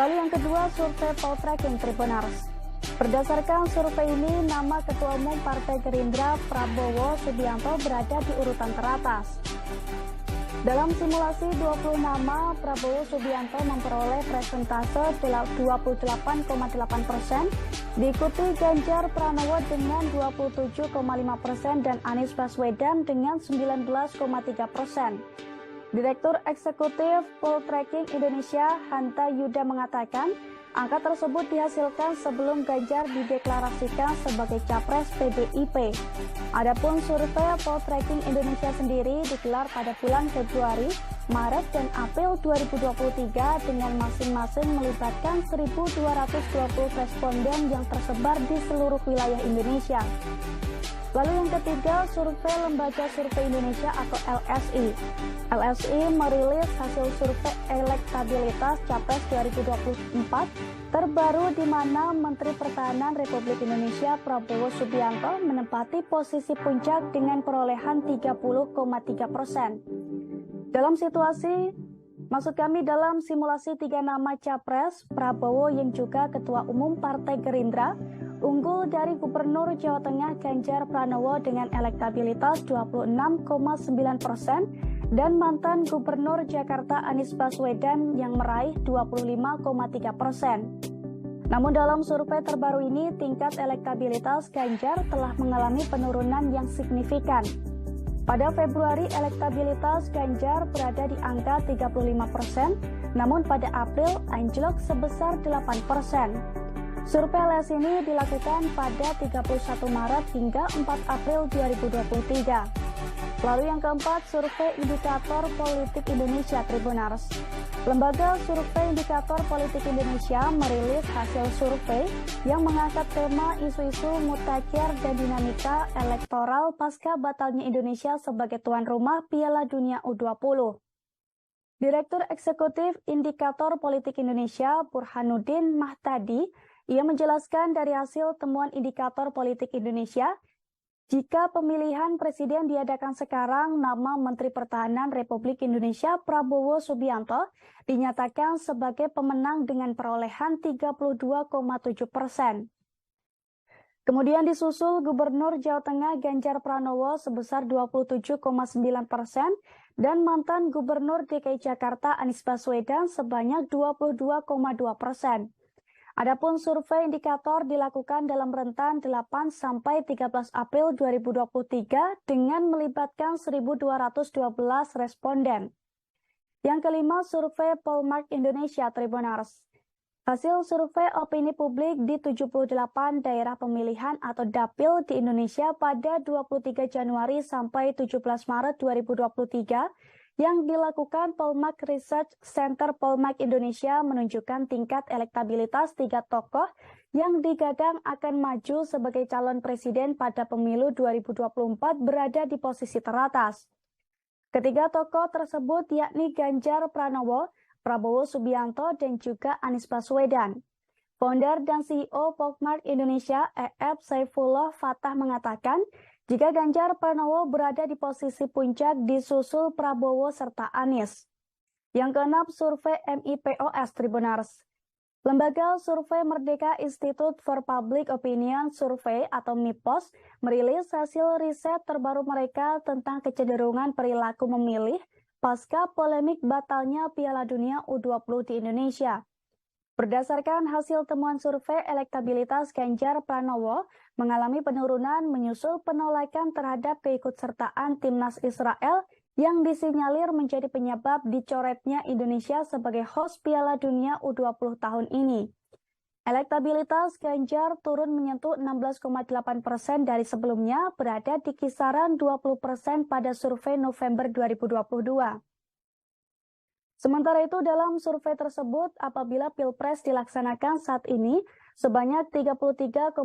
Lalu yang kedua, survei Poltreking Tribuners. Berdasarkan survei ini, nama Ketua Umum Partai Gerindra Prabowo Subianto berada di urutan teratas. Dalam simulasi 20 nama, Prabowo Subianto memperoleh persentase 28,8%, diikuti Ganjar Pranowo dengan 27,5% dan Anies Baswedan dengan 19,3%. Direktur Eksekutif Poltreking Indonesia Hanta Yuda mengatakan, angka tersebut dihasilkan sebelum Ganjar dideklarasikan sebagai capres PDIP. Adapun survei Poltreking Indonesia sendiri digelar pada bulan Februari, Maret, dan April 2023 dengan masing-masing melibatkan 1.220 responden yang tersebar di seluruh wilayah Indonesia. Lalu yang ketiga, survei Lembaga Survei Indonesia atau LSI. LSI merilis hasil survei elektabilitas Capres 2024 terbaru di mana Menteri Pertahanan Republik Indonesia Prabowo Subianto menempati posisi puncak dengan perolehan 30,3%. Dalam simulasi 3 nama Capres, Prabowo yang juga Ketua Umum Partai Gerindra unggul dari Gubernur Jawa Tengah Ganjar Pranowo dengan elektabilitas 26,9% dan mantan Gubernur Jakarta Anies Baswedan yang meraih 25,3%. Namun dalam survei terbaru ini, tingkat elektabilitas Ganjar telah mengalami penurunan yang signifikan. Pada Februari, elektabilitas Ganjar berada di angka 35%, namun pada April anjlok sebesar 8%. Survei LS ini dilakukan pada 31 Maret hingga 4 April 2023. Lalu yang keempat, survei Indikator Politik Indonesia Tribuners. Lembaga Survei Indikator Politik Indonesia merilis hasil survei yang mengangkat tema isu-isu mutakhir dan dinamika elektoral pasca batalnya Indonesia sebagai tuan rumah Piala Dunia U20. Direktur Eksekutif Indikator Politik Indonesia Burhanuddin Mahtadi, ia menjelaskan dari hasil temuan Indikator Politik Indonesia, jika pemilihan presiden diadakan sekarang, nama Menteri Pertahanan Republik Indonesia Prabowo Subianto dinyatakan sebagai pemenang dengan perolehan 32,7%. Kemudian disusul Gubernur Jawa Tengah Ganjar Pranowo sebesar 27,9% dan mantan Gubernur DKI Jakarta Anies Baswedan sebanyak 22,2%. Adapun survei indikator dilakukan dalam rentan 8 sampai 13 April 2023 dengan melibatkan 1.212 responden. Yang kelima, survei Polmark Indonesia Tribuners. Hasil survei opini publik di 78 daerah pemilihan atau dapil di Indonesia pada 23 Januari sampai 17 Maret 2023 yang dilakukan Polmark Research Center Polmark Indonesia menunjukkan tingkat elektabilitas 3 tokoh yang digadang akan maju sebagai calon presiden pada pemilu 2024 berada di posisi teratas. Ketiga tokoh tersebut yakni Ganjar Pranowo, Prabowo Subianto, dan juga Anies Baswedan. Founder dan CEO Polmark Indonesia, E.F. Saifullah Fatah mengatakan, jika Ganjar Pranowo berada di posisi puncak disusul Prabowo serta Anies. Yang keenam, survei MIPOS Tribuners. Lembaga Survei Merdeka Institute for Public Opinion Survey atau MIPOS merilis hasil riset terbaru mereka tentang kecenderungan perilaku memilih pasca polemik batalnya Piala Dunia U20 di Indonesia. Berdasarkan hasil temuan survei elektabilitas Ganjar Pranowo mengalami penurunan menyusul penolakan terhadap keikutsertaan timnas Israel yang disinyalir menjadi penyebab dicoretnya Indonesia sebagai host Piala Dunia U20 tahun ini. Elektabilitas Ganjar turun menyentuh 16,8% dari sebelumnya, berada di kisaran 20% pada survei November 2022. Sementara itu, dalam survei tersebut, apabila Pilpres dilaksanakan saat ini, sebanyak 33,6%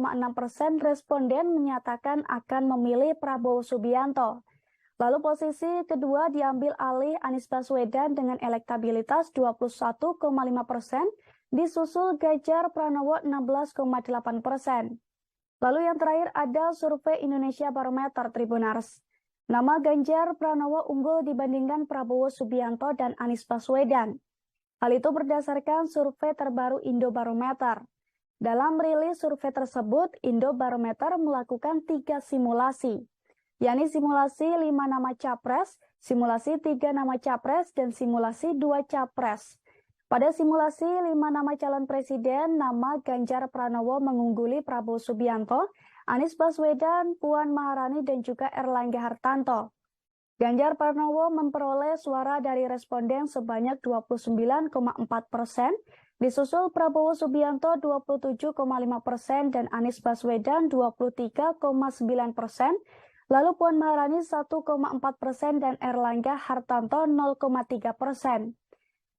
responden menyatakan akan memilih Prabowo Subianto. Lalu posisi kedua diambil alih Anies Baswedan dengan elektabilitas 21,5%, disusul Ganjar Pranowo 16,8%. Lalu yang terakhir ada survei Indonesia Barometer Tribuners. Nama Ganjar Pranowo unggul dibandingkan Prabowo Subianto dan Anies Baswedan. Hal itu berdasarkan survei terbaru Indobarometer. Dalam rilis survei tersebut, Indobarometer melakukan 3 simulasi, yakni simulasi 5 nama capres, simulasi 3 nama capres, dan simulasi 2 capres. Pada simulasi 5 nama calon presiden, nama Ganjar Pranowo mengungguli Prabowo Subianto, Anies Baswedan, Puan Maharani, dan juga Erlangga Hartarto. Ganjar Pranowo memperoleh suara dari responden sebanyak 29,4%, disusul Prabowo Subianto 27,5% dan Anies Baswedan 23,9%, lalu Puan Maharani 1,4% dan Erlangga Hartarto 0,3%.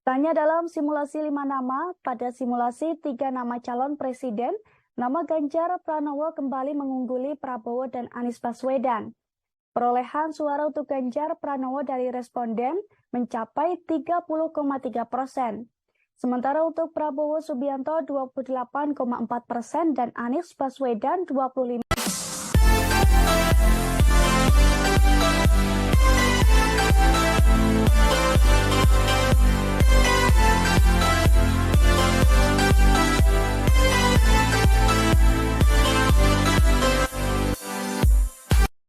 Tanya dalam simulasi 5 nama, pada simulasi 3 nama calon presiden, nama Ganjar Pranowo kembali mengungguli Prabowo dan Anies Baswedan. Perolehan suara untuk Ganjar Pranowo dari responden mencapai 30,3%. Sementara untuk Prabowo Subianto 28,4% dan Anies Baswedan 25%.